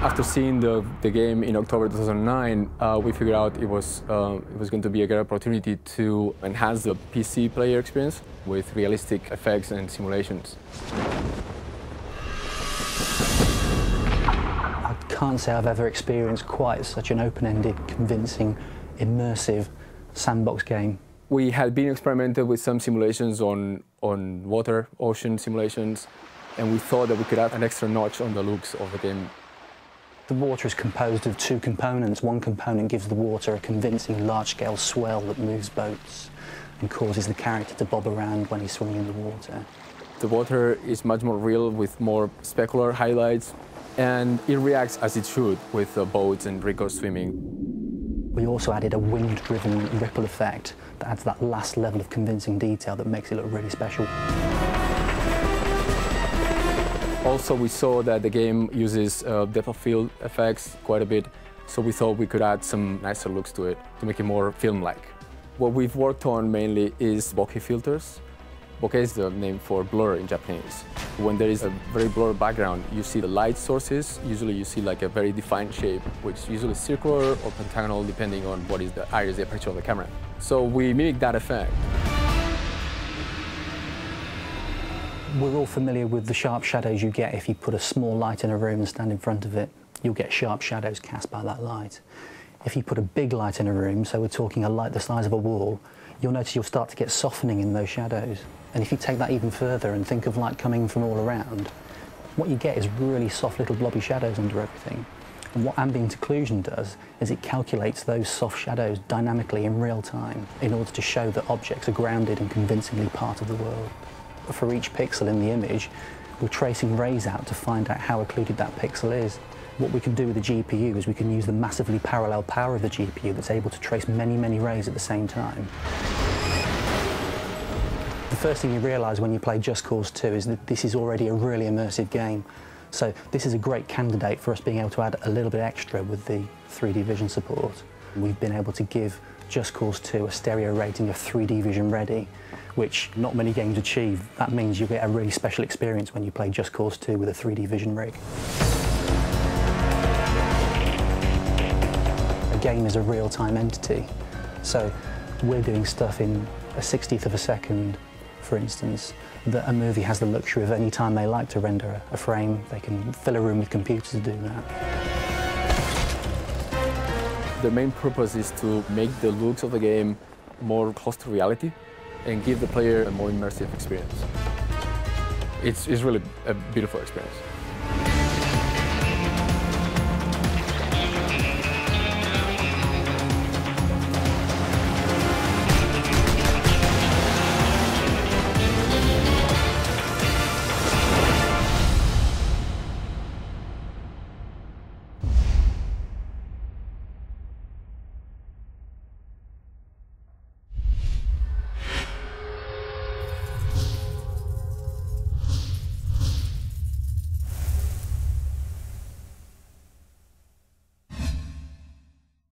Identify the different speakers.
Speaker 1: After seeing the game in October 2009, we figured out it was going to be a great opportunity to enhance the PC player experience with realistic effects and simulations.
Speaker 2: I can't say I've ever experienced quite such an open-ended, convincing, immersive sandbox game.
Speaker 1: We had been experimenting with some simulations on water, ocean simulations, and we thought that we could add an extra notch on the looks of the game.
Speaker 2: The water is composed of two components. One component gives the water a convincing large-scale swell that moves boats and causes the character to bob around when he's swimming in the water.
Speaker 1: The water is much more real with more specular highlights, and it reacts as it should with boats and riggers swimming.
Speaker 2: We also added a wind-driven ripple effect that adds that last level of convincing detail that makes it look really special.
Speaker 1: Also, we saw that the game uses depth of field effects quite a bit, so we thought we could add some nicer looks to it to make it more film-like. What we've worked on mainly is bokeh filters. Bokeh is the name for blur in Japanese. When there is a very blurred background, you see the light sources. Usually you see like a very defined shape, which is usually circular or pentagonal, depending on what is the iris aperture of the camera. So we mimic that effect.
Speaker 2: We're all familiar with the sharp shadows you get if you put a small light in a room and stand in front of it. You'll get sharp shadows cast by that light. If you put a big light in a room, so we're talking a light the size of a wall, you'll notice you'll start to get softening in those shadows. And if you take that even further and think of light coming from all around, what you get is really soft little blobby shadows under everything. And what ambient occlusion does is it calculates those soft shadows dynamically in real time in order to show that objects are grounded and convincingly part of the world. For each pixel in the image, we're tracing rays out to find out how occluded that pixel is. What we can do with the GPU is we can use the massively parallel power of the GPU that's able to trace many, many rays at the same time. The first thing you realise when you play Just Cause 2 is that this is already a really immersive game. So this is a great candidate for us being able to add a little bit extra with the 3D vision support. We've been able to give Just Cause 2 a stereo rating of 3D vision ready, which not many games achieve. That means you get a really special experience when you play Just Cause 2 with a 3D vision rig. A game is a real-time entity, so we're doing stuff in a 60th of a second, for instance, that a movie has the luxury of any time they like to render a frame. They can fill a room with computers to do that.
Speaker 1: The main purpose is to make the looks of the game more close to reality and give the player a more immersive experience. It's really a beautiful experience.